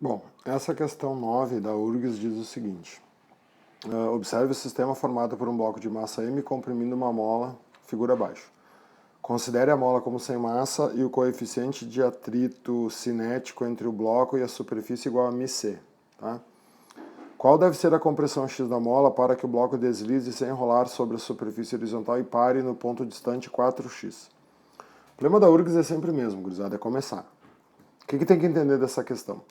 Bom, essa questão 9 da URGS diz o seguinte: observe o sistema formado por um bloco de massa m comprimindo uma mola, figura abaixo. Considere a mola como sem massa e o coeficiente de atrito cinético entre o bloco e a superfície igual a μc. Tá? Qual deve ser a compressão x da mola para que o bloco deslize sem rolar sobre a superfície horizontal e pare no ponto distante 4x? O problema da URGS é sempre o mesmo, gurizada, é começar. O que tem que entender dessa questão?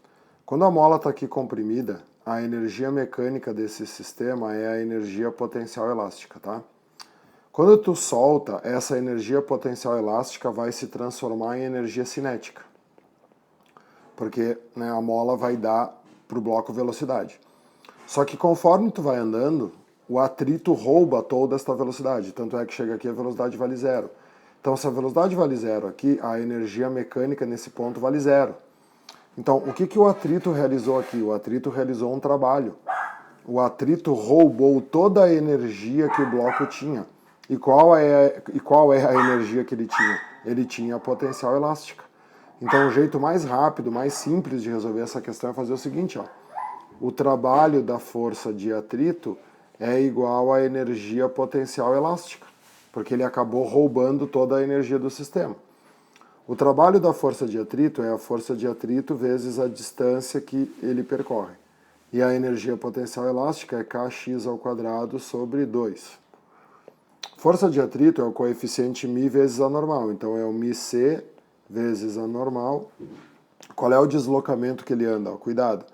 Quando a mola está aqui comprimida, a energia mecânica desse sistema é a energia potencial elástica, tá? Quando tu solta, essa energia potencial elástica vai se transformar em energia cinética, porque a mola vai dar para o bloco velocidade. Só que conforme tu vai andando, o atrito rouba toda esta velocidade, tanto é que chega aqui a velocidade vale zero. Então, se a velocidade vale zero aqui, a energia mecânica nesse ponto vale zero. Então, o que o atrito realizou aqui? O atrito realizou um trabalho. O atrito roubou toda a energia que o bloco tinha. E qual é a energia que ele tinha? Ele tinha a potencial elástica. Então, o jeito mais rápido, mais simples de resolver essa questão é fazer o seguinte, ó. O trabalho da força de atrito é igual à energia potencial elástica, porque ele acabou roubando toda a energia do sistema. O trabalho da força de atrito é a força de atrito vezes a distância que ele percorre. E a energia potencial elástica é kx² sobre 2. Força de atrito é o coeficiente μ vezes a normal. Então é o μc vezes a normal. Qual é o deslocamento que ele anda? Cuidado.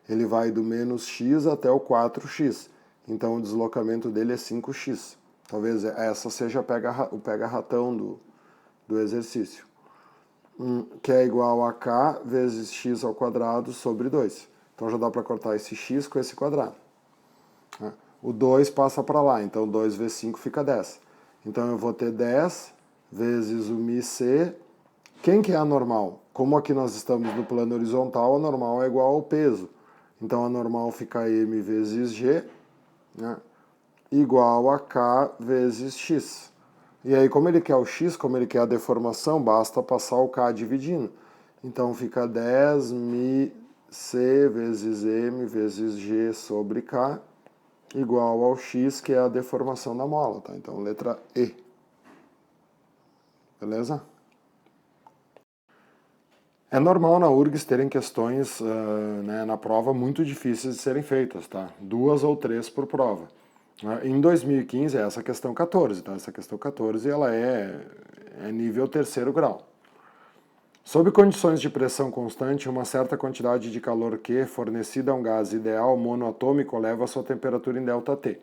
Ele vai do menos x até o 4x. Então o deslocamento dele é 5x. Talvez essa seja o pega-ratão do exercício. Que é igual a k vezes x² sobre 2. Então já dá para cortar esse x com esse quadrado. O 2 passa para lá, então 2 vezes 5 fica 10. Então eu vou ter 10 vezes o μc. Quem que é a normal? Como aqui nós estamos no plano horizontal, a normal é igual ao peso. Então a normal fica m vezes g, igual a k vezes x. E aí, como ele quer o x, como ele quer a deformação, basta passar o k dividindo. Então fica 10 μc vezes m vezes g sobre k, igual ao x, que é a deformação da mola, tá? Então, letra E. Beleza? É normal na URGS terem questões na prova muito difíceis de serem feitas, tá? 2 ou 3 por prova. Em 2015 é essa questão 14, tá? Essa questão 14 ela é nível 3º grau. Sob condições de pressão constante, uma certa quantidade de calor Q fornecida a um gás ideal monoatômico eleva a sua temperatura em ΔT.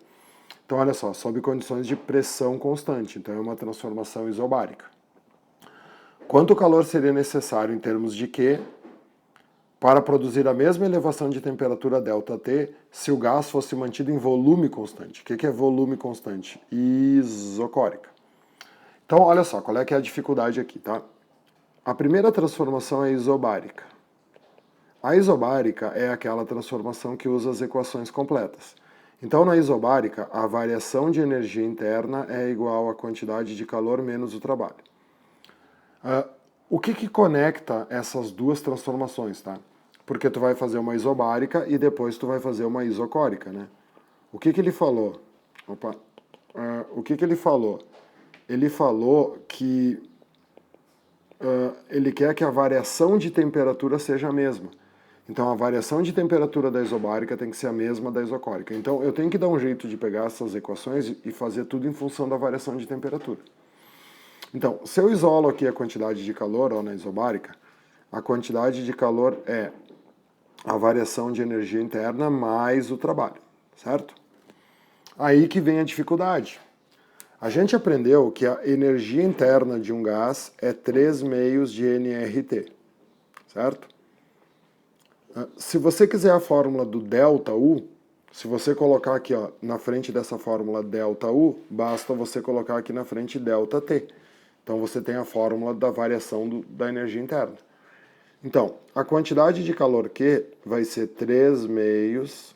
Então, olha só, sob condições de pressão constante, então é uma transformação isobárica. Quanto calor seria necessário em termos de Q para produzir a mesma elevação de temperatura ΔT se o gás fosse mantido em volume constante? O que é volume constante? Isocórica. Então, olha só, qual é que é a dificuldade aqui, tá? A primeira transformação é isobárica. A isobárica é aquela transformação que usa as equações completas. Então, na isobárica, a variação de energia interna é igual à quantidade de calor menos o trabalho. O que conecta essas duas transformações, tá? Porque tu vai fazer uma isobárica e depois tu vai fazer uma isocórica, né? O que ele falou? O que ele falou? Ele falou que ele quer que a variação de temperatura seja a mesma. Então a variação de temperatura da isobárica tem que ser a mesma da isocórica. Então eu tenho que dar um jeito de pegar essas equações e fazer tudo em função da variação de temperatura. Então, se eu isolo aqui a quantidade de calor, ó, na isobárica, a quantidade de calor é a variação de energia interna mais o trabalho, certo? Aí que vem a dificuldade. A gente aprendeu que a energia interna de um gás é 3 meios de nRT, certo? Se você quiser a fórmula do ΔU, se você colocar aqui ó, na frente dessa fórmula ΔU, basta você colocar aqui na frente ΔT. Então você tem a fórmula da variação da energia interna. Então, a quantidade de calor Q vai ser 3 meios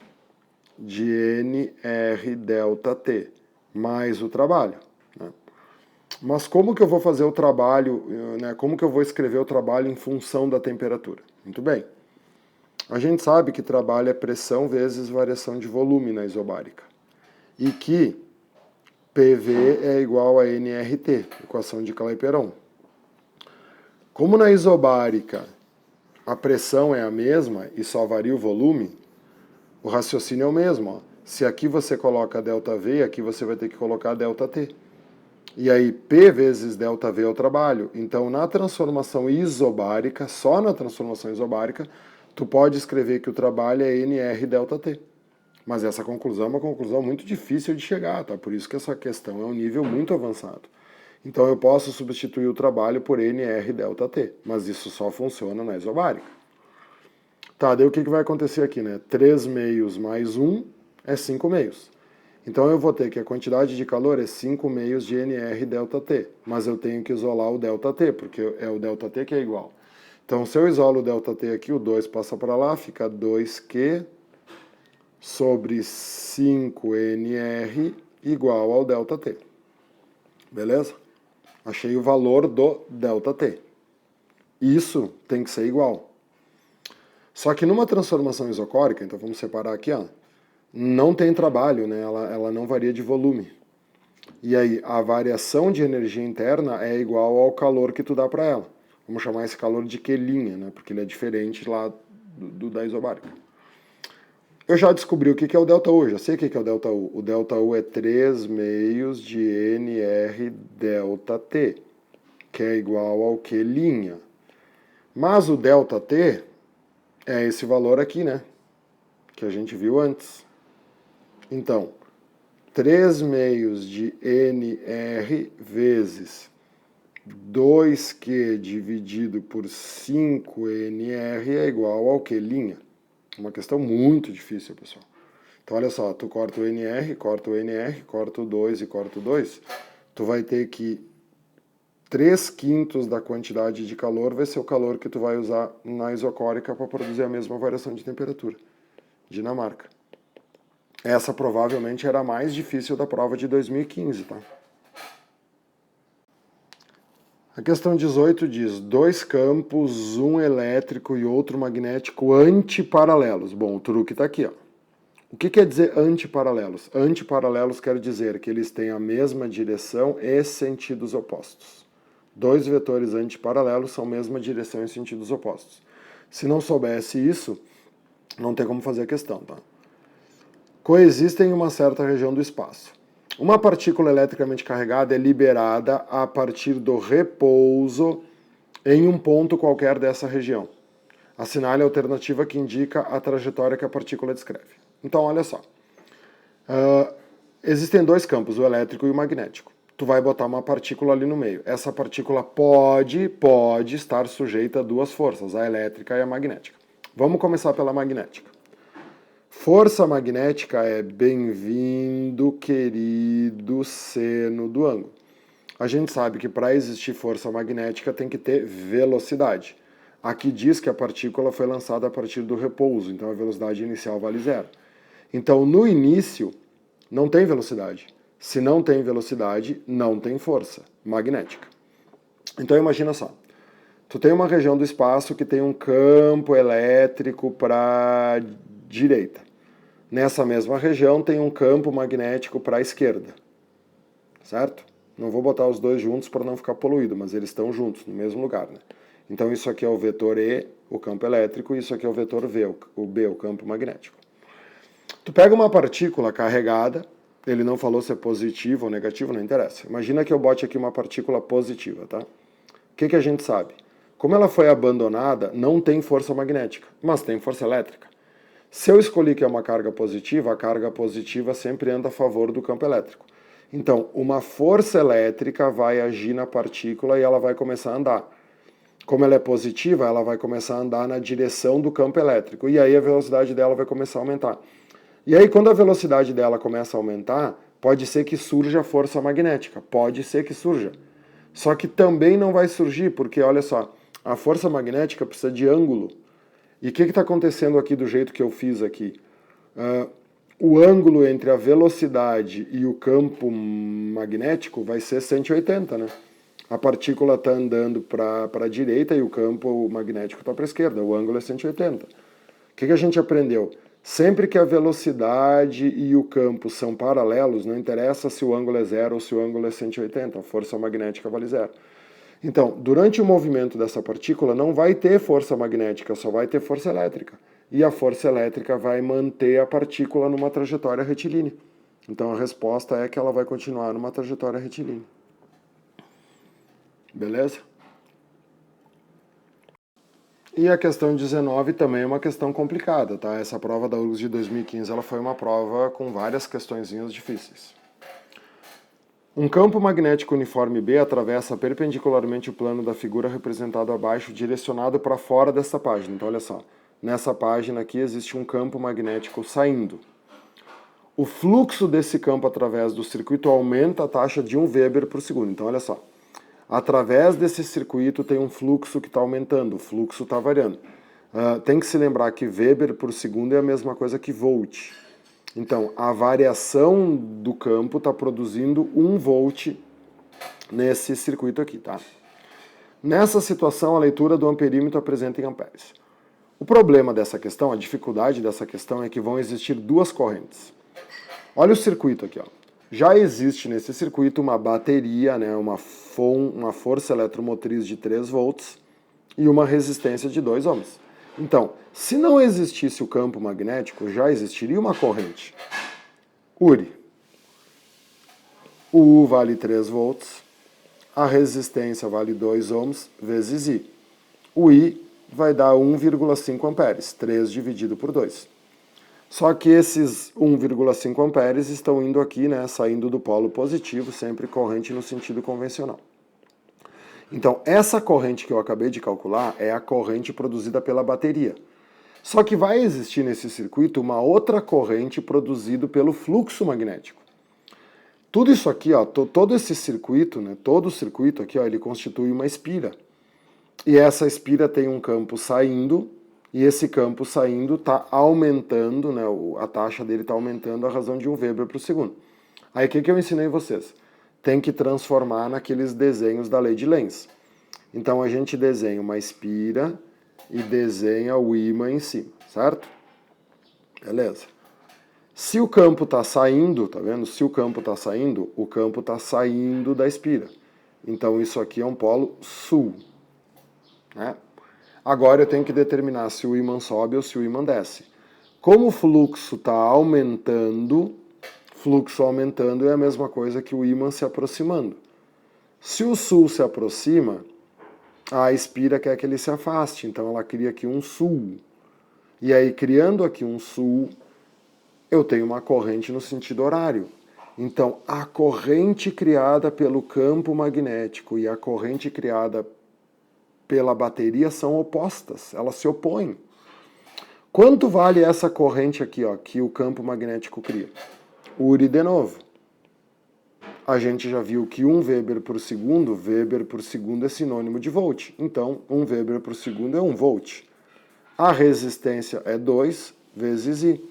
de nRΔT, mais o trabalho. Né? Mas como que eu vou fazer o trabalho, né? Como que eu vou escrever o trabalho em função da temperatura? Muito bem. A gente sabe que trabalho é pressão vezes variação de volume na isobárica. E que PV é igual a nRT, equação de Clapeyron. Como na isobárica a pressão é a mesma e só varia o volume, o raciocínio é o mesmo. Ó. Se aqui você coloca ΔV, aqui você vai ter que colocar ΔT. E aí P vezes ΔV é o trabalho. Então na transformação isobárica, só na transformação isobárica, tu pode escrever que o trabalho é NR∆T. Mas essa conclusão é uma conclusão muito difícil de chegar, tá? Por isso que essa questão é um nível muito avançado. Então eu posso substituir o trabalho por NR∆T, mas isso só funciona na isobárica. Tá, daí o que vai acontecer aqui, né? 3 meios mais 1 é 5 meios. Então eu vou ter que a quantidade de calor é 5 meios de NR∆T, mas eu tenho que isolar o ΔT, porque é o ΔT que é igual. Então se eu isolo o ΔT aqui, o 2 passa para lá, fica 2Q sobre 5NR igual ao ΔT. Beleza? Achei o valor do ΔT. Isso tem que ser igual. Só que numa transformação isocórica, então vamos separar aqui, ó, não tem trabalho, né? Ela não varia de volume. E aí, a variação de energia interna é igual ao calor que tu dá para ela. Vamos chamar esse calor de Q', né? Porque ele é diferente lá da isobárica. Eu já descobri o que é o ΔU, já sei o que é o ΔU. O ΔU é 3 meios de NR∆T, que é igual ao Q'. Mas o ΔT é esse valor aqui, né? Que a gente viu antes. Então, 3 meios de NR vezes 2Q dividido por 5NR é igual ao Q'. Uma questão muito difícil, pessoal. Então, olha só, tu corta o NR, corta o NR, corta o 2 e corta o 2, tu vai ter que 3/5 da quantidade de calor vai ser o calor que tu vai usar na isocórica para produzir a mesma variação de temperatura. Dinamarca. Essa provavelmente era a mais difícil da prova de 2015, tá? A questão 18 diz, 2 campos, um elétrico e outro magnético antiparalelos. Bom, o truque está aqui, ó. O que quer dizer antiparalelos? Antiparalelos quer dizer que eles têm a mesma direção e sentidos opostos. 2 vetores antiparalelos são mesma direção e sentidos opostos. Se não soubesse isso, não tem como fazer a questão, tá? Coexistem em uma certa região do espaço. Uma partícula eletricamente carregada é liberada a partir do repouso em um ponto qualquer dessa região. Assinale a alternativa que indica a trajetória que a partícula descreve. Então, olha só. Existem 2 campos, o elétrico e o magnético. Tu vai botar uma partícula ali no meio. Essa partícula pode estar sujeita a 2 forças, a elétrica e a magnética. Vamos começar pela magnética. Força magnética é bem-vindo, querido seno do ângulo. A gente sabe que para existir força magnética tem que ter velocidade. Aqui diz que a partícula foi lançada a partir do repouso, então a velocidade inicial vale 0. Então, no início, não tem velocidade. Se não tem velocidade, não tem força magnética. Então, imagina só. Tu tem uma região do espaço que tem um campo elétrico para direita. Nessa mesma região tem um campo magnético para a esquerda. Certo? Não vou botar os dois juntos para não ficar poluído, mas eles estão juntos, no mesmo lugar, né? Então isso aqui é o vetor E, o campo elétrico, e isso aqui é o vetor V, o B, o campo magnético. Tu pega uma partícula carregada, ele não falou se é positivo ou negativo, não interessa. Imagina que eu bote aqui uma partícula positiva, tá? O que a gente sabe? Como ela foi abandonada, não tem força magnética, mas tem força elétrica. Se eu escolhi que é uma carga positiva, a carga positiva sempre anda a favor do campo elétrico. Então, uma força elétrica vai agir na partícula e ela vai começar a andar. Como ela é positiva, ela vai começar a andar na direção do campo elétrico. E aí a velocidade dela vai começar a aumentar. E aí, quando a velocidade dela começa a aumentar, pode ser que surja força magnética. Pode ser que surja. Só que também não vai surgir, porque, olha só, a força magnética precisa de ângulo. E o que está acontecendo aqui do jeito que eu fiz aqui? O ângulo entre a velocidade e o campo magnético vai ser 180, né? A partícula está andando para a direita e o campo magnético está para a esquerda. O ângulo é 180. O que a gente aprendeu? Sempre que a velocidade e o campo são paralelos, não interessa se o ângulo é 0 ou se o ângulo é 180, a força magnética vale 0. Então, durante o movimento dessa partícula não vai ter força magnética, só vai ter força elétrica. E a força elétrica vai manter a partícula numa trajetória retilínea. Então a resposta é que ela vai continuar numa trajetória retilínea. Beleza? E a questão 19 também é uma questão complicada, tá? Essa prova da URGS de 2015 ela foi uma prova com várias questõezinhas difíceis. Um campo magnético uniforme B atravessa perpendicularmente o plano da figura representado abaixo, direcionado para fora desta página. Então olha só, nessa página aqui existe um campo magnético saindo. O fluxo desse campo através do circuito aumenta a taxa de 1 Weber por segundo. Então olha só, através desse circuito tem um fluxo que está aumentando, o fluxo está variando. Tem que se lembrar que Weber por segundo é a mesma coisa que volt. Então, a variação do campo está produzindo 1 volt nesse circuito aqui, tá? Nessa situação, a leitura do amperímetro apresenta em amperes. O problema dessa questão, a dificuldade dessa questão é que vão existir duas correntes. Olha o circuito aqui, ó. Já existe nesse circuito uma bateria, né, uma força eletromotriz de 3 volts e uma resistência de 2 ohms. Então, se não existisse o campo magnético, já existiria uma corrente. URI. O U vale 3 volts, a resistência vale 2 ohms vezes I. O I vai dar 1,5 amperes, 3 dividido por 2. Só que esses 1,5 amperes estão indo aqui, né, saindo do polo positivo, sempre corrente no sentido convencional. Então, essa corrente que eu acabei de calcular é a corrente produzida pela bateria. Só que vai existir nesse circuito uma outra corrente produzida pelo fluxo magnético. Tudo isso aqui, ó, todo esse circuito, né, todo o circuito aqui, ó, ele constitui uma espira. E essa espira tem um campo saindo, e esse campo saindo está aumentando, né, a taxa dele está aumentando a razão de 1 Weber por segundo. Aí o que eu ensinei vocês? Tem que transformar naqueles desenhos da lei de Lenz. Então a gente desenha uma espira e desenha o ímã em cima, certo? Beleza. Se o campo está saindo, tá vendo? Se o campo está saindo da espira. Então isso aqui é um polo sul, né? Agora eu tenho que determinar se o ímã sobe ou se o ímã desce. Como o fluxo está aumentando, fluxo aumentando é a mesma coisa que o ímã se aproximando. Se o sul se aproxima, a espira quer que ele se afaste, então ela cria aqui um sul. E aí, criando aqui um sul, eu tenho uma corrente no sentido horário. Então, a corrente criada pelo campo magnético e a corrente criada pela bateria são opostas, elas se opõem. Quanto vale essa corrente aqui, ó, que o campo magnético cria? URI de novo. A gente já viu que 1 Weber por segundo é sinônimo de volt. Então, 1 Weber por segundo é 1 volt. A resistência é 2 vezes I.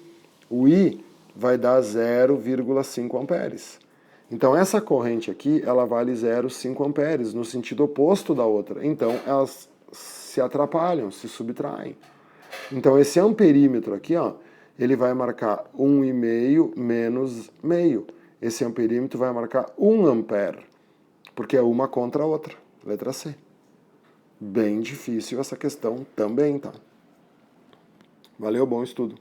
O I vai dar 0,5 amperes. Então, essa corrente aqui, ela vale 0,5 amperes, no sentido oposto da outra. Então, elas se atrapalham, se subtraem. Então, esse amperímetro aqui, ó, ele vai marcar 1,5 menos meio. Esse amperímetro vai marcar 1 ampere, porque é uma contra a outra. Letra C. Bem difícil essa questão também, tá? Valeu, bom estudo.